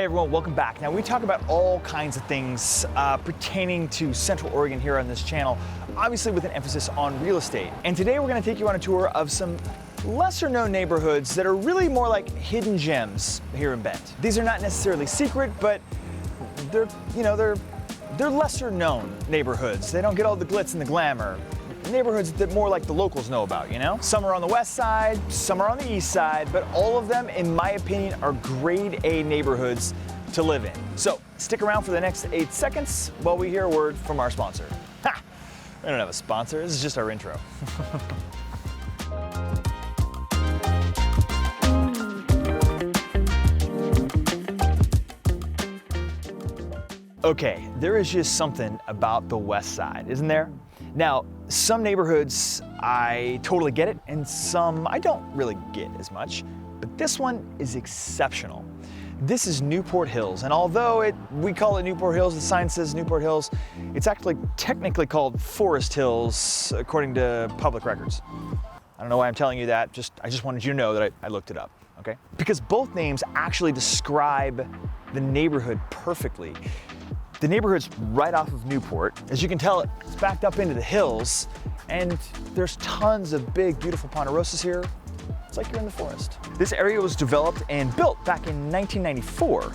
Hey everyone, welcome back. Now we talk about all kinds of things pertaining to Central Oregon here on this channel, obviously with an emphasis on real estate. And today we're going to take you on a tour of some lesser known neighborhoods that are really more like hidden gems here in Bend. These are not necessarily secret, but they're lesser known neighborhoods. They don't get all the glitz and the glamour. Neighborhoods that more like the locals know about, you know? Some are on the west side, some are on the east side, but all of them, in my opinion, are grade A neighborhoods to live in. So stick around for the next 8 seconds while we hear a word from our sponsor. Ha! We don't have a sponsor, this is just our intro. Okay, there is just something about the west side, isn't there? Now, some neighborhoods, I totally get it, and some I don't really get as much, but this one is exceptional. This is Newport Hills, and although we call it Newport Hills, the sign says Newport Hills, it's actually technically called Forest Hills, according to public records. I don't know why I'm telling you that, I just wanted you to know that I looked it up, okay? Because both names actually describe the neighborhood perfectly. The neighborhood's right off of Newport. As you can tell, it's backed up into the hills, and there's tons of big, beautiful ponderosas here. It's like you're in the forest. This area was developed and built back in 1994,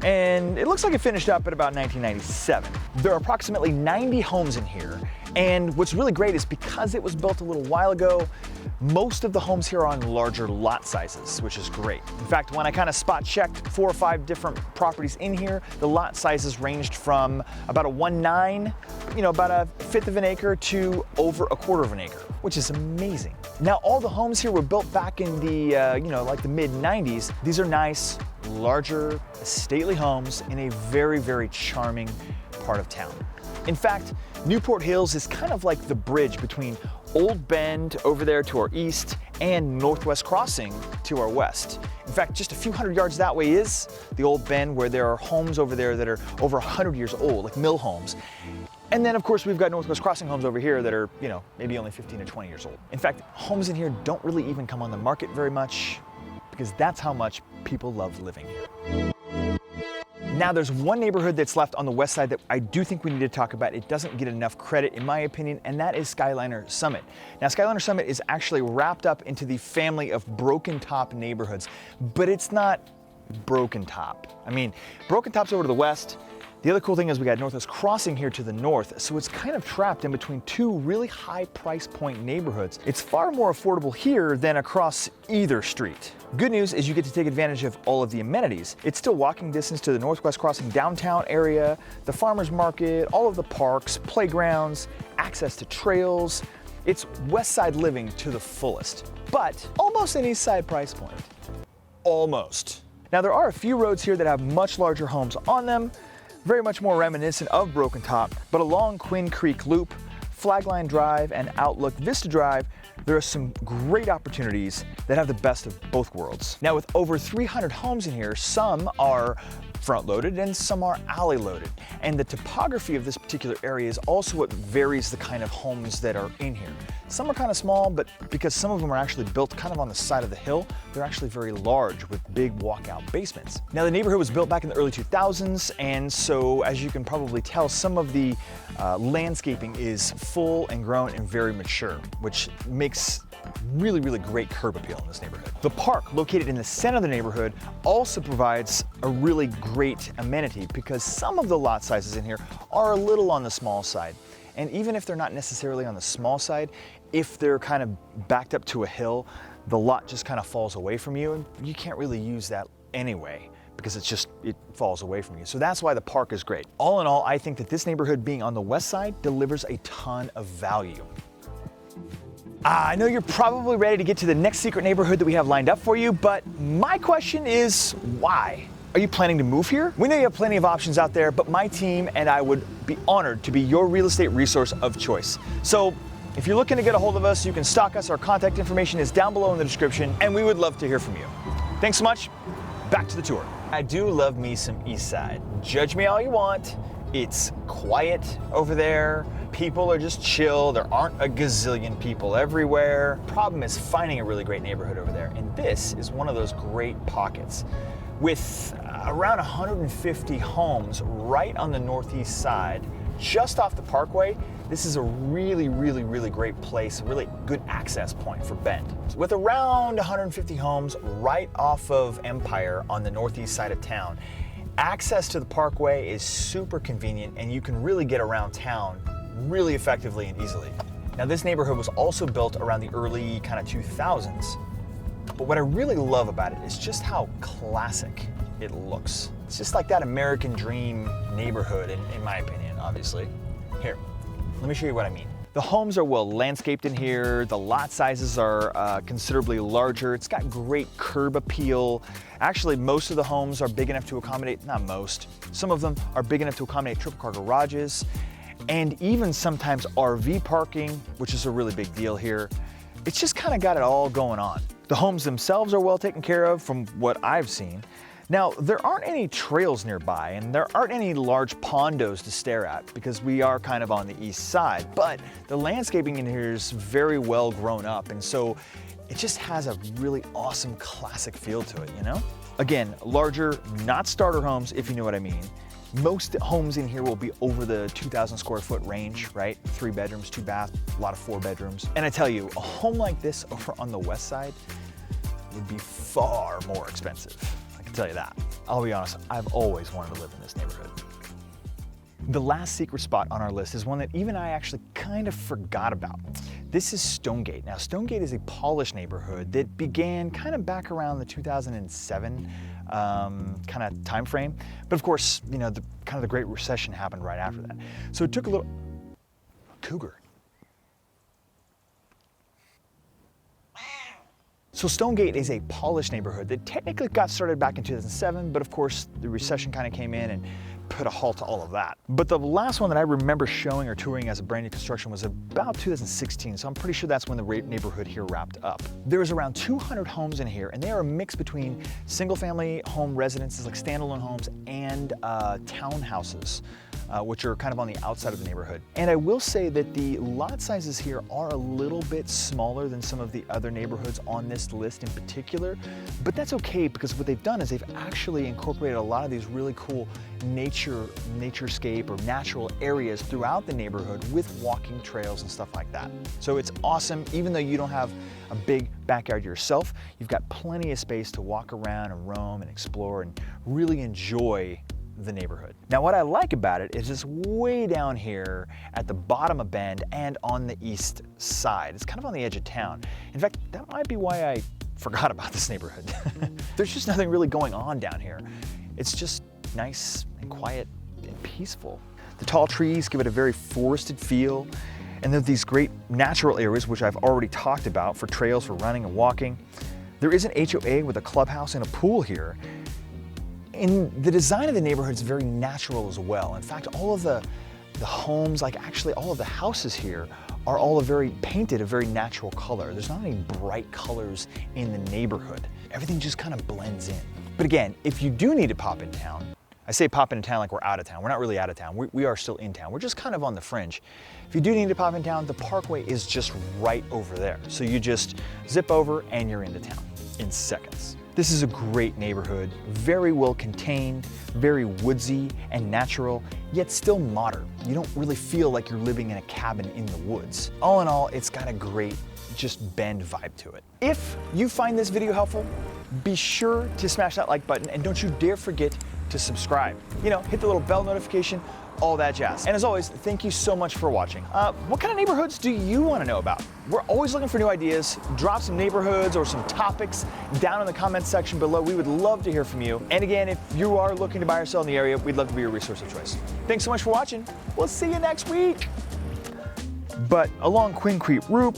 and it looks like it finished up at about 1997. There are approximately 90 homes in here, and what's really great is because it was built a little while ago, most of the homes here are on larger lot sizes, which is great. In fact, when I kind of spot checked 4 or 5 different properties in here, the lot sizes ranged from about a 1/9, about a 1/5 of an acre to over a 1/4 of an acre, which is amazing. Now, all the homes here were built back in the, like the mid-90s. These are nice, larger, stately homes in a very, very charming part of town. In fact, Newport Hills is kind of like the bridge between Old Bend over there to our east and Northwest Crossing to our west. In fact, just a few hundred yards that way is the Old Bend, where there are homes over there that are over 100 years old, like mill homes. And then of course we've got Northwest Crossing homes over here that are, maybe only 15 to 20 years old. In fact, homes in here don't really even come on the market very much because that's how much people love living here. Now there's one neighborhood that's left on the west side that I do think we need to talk about. It doesn't get enough credit in my opinion, and that is Skyliner Summit. Now Skyliner Summit is actually wrapped up into the family of Broken Top neighborhoods, but it's not Broken Top. I mean, Broken Top's over to the west. The other cool thing is we got Northwest Crossing here to the north, so it's kind of trapped in between 2 really high price point neighborhoods. It's far more affordable here than across either street. Good news is you get to take advantage of all of the amenities. It's still walking distance to the Northwest Crossing downtown area, the farmers market, all of the parks, playgrounds, access to trails. It's west side living to the fullest, but almost an east side price point. Almost. Now there are a few roads here that have much larger homes on them, very much more reminiscent of Broken Top, but along Quinn Creek Loop, Flagline Drive, and Outlook Vista Drive, there are some great opportunities that have the best of both worlds. Now with over 300 homes in here, some are front-loaded and some are alley-loaded. And the topography of this particular area is also what varies the kind of homes that are in here. Some are kind of small, but because some of them are actually built kind of on the side of the hill, they're actually very large with big walkout basements. Now the neighborhood was built back in the early 2000s, and so as you can probably tell, some of the landscaping is full and grown and very mature, which makes really, really great curb appeal in this neighborhood. The park, located in the center of the neighborhood, also provides a really great amenity because some of the lot sizes in here are a little on the small side. And even if they're not necessarily on the small side, if they're kind of backed up to a hill, the lot just kind of falls away from you, and you can't really use that anyway because it falls away from you. So that's why the park is great. All in all, I think that this neighborhood being on the west side delivers a ton of value. I know you're probably ready to get to the next secret neighborhood that we have lined up for you, but my question is why? Are you planning to move here? We know you have plenty of options out there, but my team and I would be honored to be your real estate resource of choice. So if you're looking to get a hold of us, you can stalk us. Our contact information is down below in the description, and we would love to hear from you. Thanks so much. Back to the tour. I do love me some East Side. Judge me all you want. It's quiet over there. People are just chill. There aren't a gazillion people everywhere. Problem is finding a really great neighborhood over there. And this is one of those great pockets with around 150 homes right on the northeast side, just off the parkway. This is a really great place, a really good access point for Bend. With around 150 homes right off of Empire on the northeast side of town, access to the parkway is super convenient and you can really get around town really effectively and easily. Now this neighborhood was also built around the early kind of 2000s, but what I really love about it is just how classic it looks. It's just like that American dream neighborhood in my opinion, obviously. Here, let me show you what I mean. The homes are well landscaped in here. The lot sizes are considerably larger. It's got great curb appeal. Actually, most of the homes are big enough to accommodate, not most, some of them are big enough to accommodate triple car garages and even sometimes RV parking, which is a really big deal here. It's just kind of got it all going on. The homes themselves are well taken care of from what I've seen. Now, there aren't any trails nearby and there aren't any large pondos to stare at because we are kind of on the east side, but the landscaping in here is very well grown up and so it just has a really awesome classic feel to it, you know? Again, larger, not starter homes, if you know what I mean. Most homes in here will be over the 2,000 square foot range, right? 3 bedrooms, 2 baths, a lot of 4 bedrooms. And I tell you, a home like this over on the west side would be far more expensive. I can tell you that. I'll be honest, I've always wanted to live in this neighborhood. The last secret spot on our list is one that even I actually kind of forgot about. This is Stonegate. Now, Stonegate is a polished neighborhood that began kind of back around the 2007 kind of time frame. But of course, you know, the Great Recession happened right after that. So it took a little, cougar. So Stonegate is a polished neighborhood that technically got started back in 2007, but of course the recession kind of came in and put a halt to all of that. But the last one that I remember showing or touring as a brand new construction was about 2016, so I'm pretty sure that's when the neighborhood here wrapped up. There's around 200 homes in here, and they are a mix between single-family home residences, like standalone homes, and townhouses, which are kind of on the outside of the neighborhood. And I will say that the lot sizes here are a little bit smaller than some of the other neighborhoods on this list in particular, but that's okay because what they've done is they've actually incorporated a lot of these really cool naturescape or natural areas throughout the neighborhood with walking trails and stuff like that. So it's awesome. Even though you don't have a big backyard yourself, you've got plenty of space to walk around and roam and explore and really enjoy the neighborhood. Now what I like about it is it's way down here at the bottom of Bend and on the east side. It's kind of on the edge of town. In fact, that might be why I forgot about this neighborhood. There's just nothing really going on down here. It's just nice and quiet and peaceful. The tall trees give it a very forested feel, and there are these great natural areas which I've already talked about for trails for running and walking. There is an HOA with a clubhouse and a pool here. And the design of the neighborhood is very natural as well. In fact, all of the homes, like actually all of the houses here, are all painted a very natural color. There's not any bright colors in the neighborhood. Everything just kind of blends in. But again, if you do need to pop in town, I say pop into town like we're out of town. We're not really out of town. We are still in town. We're just kind of on the fringe. If you do need to pop in town, the parkway is just right over there. So you just zip over and you're into town in seconds. This is a great neighborhood, very well contained, very woodsy and natural, yet still modern. You don't really feel like you're living in a cabin in the woods. All in all, it's got a great, just Bend vibe to it. If you find this video helpful, be sure to smash that like button and don't you dare forget to subscribe. You know, hit the little bell notification, all that jazz. And as always, thank you so much for watching. What kind of neighborhoods do you want to know about? We're always looking for new ideas. Drop some neighborhoods or some topics down in the comments section below. We would love to hear from you. And again, if you are looking to buy or sell in the area, we'd love to be your resource of choice. Thanks so much for watching. We'll see you next week. But along Quinn Creek Loop,